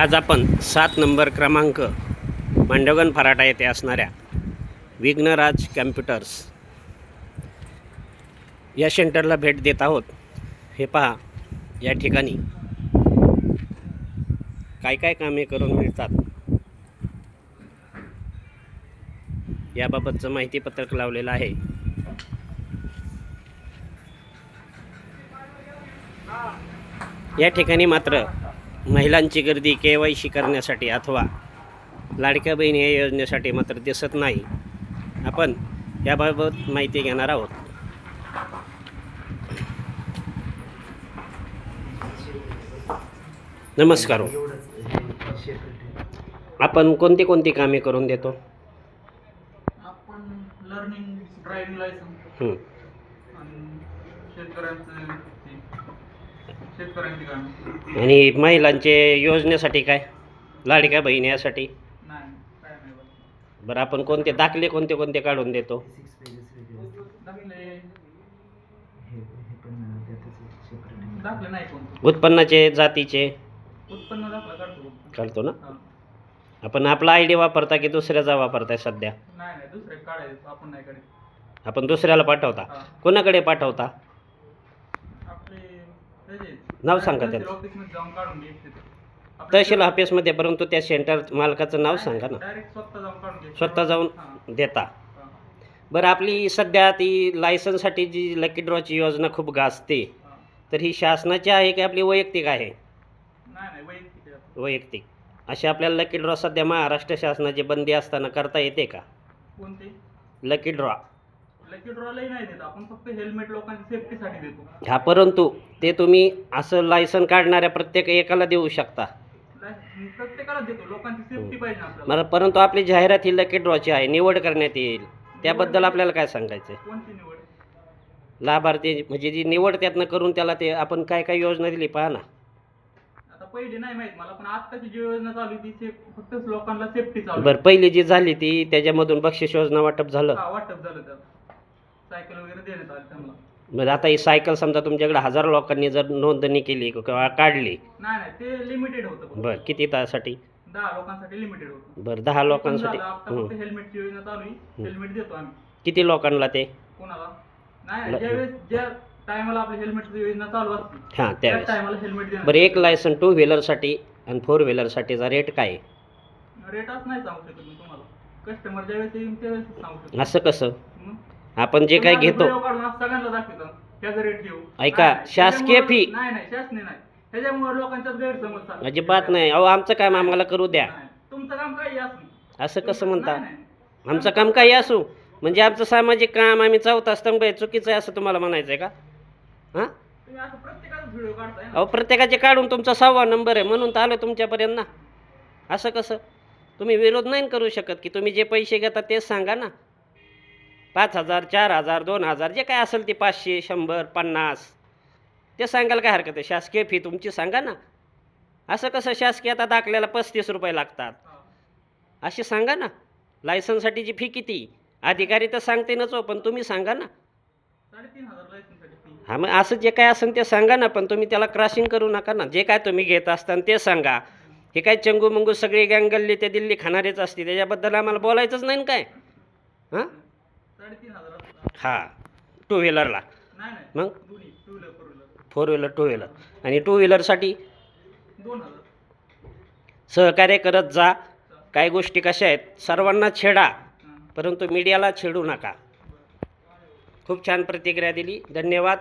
आज आपण 7 नंबर क्रमांक मांडवगण फराटा येथे असणाऱ्या विघ्नराज कॅम्प्युटर्स या सेंटरला भेट देत आहोत। हे पहा, या ठिकाणी काय काय कामे करून मिळतात याबाबतचं माहितीपत्रक लावलेलं आहे। या ठिकाणी मात्र महिलांची गर्दी KYC करण्यासाठी अथवा लाडक्या बहीण या योजनेसाठी मात्र दिसत नाही। आपण याबाबत माहिती घेणार आहोत। नमस्कार, आपण कोणती कोणती कामे करून देतो? आपण लर्निंग, ड्रायव्हिंग लायसन्स आणि शेतकऱ्यांची कामे आणि महिलांचे योजनेसाठी काय, लाडक्या बहीण यासाठी नाही, काय नाही बरं। आपण कोणते दाखले कोणते काढून देतो? दाखले नाही कोणते, उत्पन्नाचे, जातीचे उत्पन्न दाखला काढतो ना आपण? आपला ID वापरता की दुसऱ्याचा वापरताय सध्या? नाही, दुसरे काढायचं, आपण नाही काढायचं। आपण दुसऱ्याला पाठवता? कोणाकडे पाठवता? आपले नाव सांगा त्याचं। ऑफिसमध्ये जाऊन काढून घ्यायचे, तहसील ऑफिसमध्ये, परंतु त्या सेंटर मालकाचं नाव सांगा ना। डायरेक्ट स्वतः जाऊन काढून घ्यायचे, स्वतः जाऊन देता? बरं, आपली सध्या ती लायसन्ससाठी जी लकी ड्रॉची योजना खूप गाजते, तर ही शासनाची आहे की आपली वैयक्तिक आहे? नाही, वैयक्तिक आहे। वैयक्तिक। अशी आपल्याला लकी ड्रॉ सध्या महाराष्ट्र शासनाची बंदी असताना करता येते का? कोणते लकी ड्रॉ? लकी ड्रॉलाही नाही देत आपण, फक्त हेल्मेट लोकांच्या सेफ्टीसाठी देतो। हा, परंतु ते तुम्ही असं लायसन काढणाऱ्या प्रत्येक एकाला देऊ शकता? प्रत्येकाला देतो, लोकांची सेफ्टी पाहिजे आपल्याला। मला, परंतु आपली जाहिरात ही लकी ड्रॉची आहे, निवड करण्यात येईल, त्याबद्दल आपल्याला काय सांगायचं आहे? कोणती निवड? लाभार्थी म्हणजे जी निवड त्यातनं करून त्याला ते आपण काय काय योजना दिली पहा ना। आता पहिली नाही माहित मला, पण आत्ताची जी योजना चालू ती फक्त लोकांना सेफ्टी चालू। बरं, पहिली जी झाली ती त्याच्यामधून बक्षीस योजना वाटप झालं? वाटप झालं, त्यात सायकल वगैरे देण्यात आली त्यांना। बरं, आता ही सायकल समजा तुमच्याकडे 1000 लोकांनी जर नोंदणी केली किंवा काढली? नाही, ते लिमिटेड होतं। बरं, किती तासाठी? 10 लोकांसाठी लिमिटेड होतं। बरं, 10 लोकांसाठी फक्त हेल्मेटची योजना चालू आहे, हेल्मेट देतो आम्ही। किती लोकांना ते? कोणाला नाही, ज्यावेळेस ज्या टायमाला आपली हेल्मेटची योजना चालू असते हां, त्या त्यावेळेस टायमाला हेल्मेट देणार। बरं, एक लायसन 2 व्हीलरसाठी आणि 4 व्हीलरसाठीचा रेट काय आहे? रेटच नाही सांगू शकत मी तुम्हाला, कस्टमर ज्यावेळेस येईल त्यावेळेस सांगू शकतो। असं कसं? आपण जे काय घेतो सगळ्यांना दाखवतो त्याचा रेट घेऊ। ऐका, शासकीय फी नाही, शासकीय नाही, त्याच्यामुळे लोकांच्यात गैरसमज चालू। अजिबात नाही। अहो, आमचं काम आम्हाला करू द्या। तुमचं काम काही असू। असं कसं म्हणता? आमचं काम काही असू म्हणजे आमचं सामाजिक काम आम्ही चौथा स्तंभ आहे, चुकीचं आहे असं तुम्हाला म्हणायचं आहे का? हां, तुम्ही असं प्रत्येकाचा व्हिडिओ काढताय ना? अहो, प्रत्येकाचे काढून तुमचा 6वा नंबर आहे म्हणून तर आलो तुमच्यापर्यंत ना। असं कसं? तुम्ही विरोध नाही करू शकत की तुम्ही जे पैसे घेता तेच सांगा ना। 5000, 4000, 2000 जे काय असेल ते 500, 100, 50 ते सांगायला काय हरकत आहे? शासकीय फी तुमची सांगा ना। असं कसं शासकीय? आता दाखल्याला 35 रुपये लागतात, असे सांगा ना। लायसन्ससाठीची फी किती? अधिकारी तर सांगते नच हो, पण तुम्ही सांगा ना। 3500 लायसन्ससाठी फी। हां, मग असं जे काय असेल ते सांगा ना, पण तुम्ही त्याला क्रॉसिंग करू नका ना। जे काय तुम्ही घेत असताना ते सांगा। हे काय चंगू मंगू सगळी गँग गल्ली ते दिल्ली खाणारेच असते, त्याच्याबद्दल आम्हाला बोलायचंच नाही ना काय? हां, 3500 हां, 2 व्हीलरला नाही, मग दोन्ही 2 व्हीलर 4 व्हीलर 2 व्हीलर आणि 2 व्हीलरसाठी 2000। सहकार्य करत जा। काही गोष्टी कशा आहेत, सर्वांना छेडा परंतु मीडियाला छेडू नका। खूप छान प्रतिक्रिया दिली, धन्यवाद।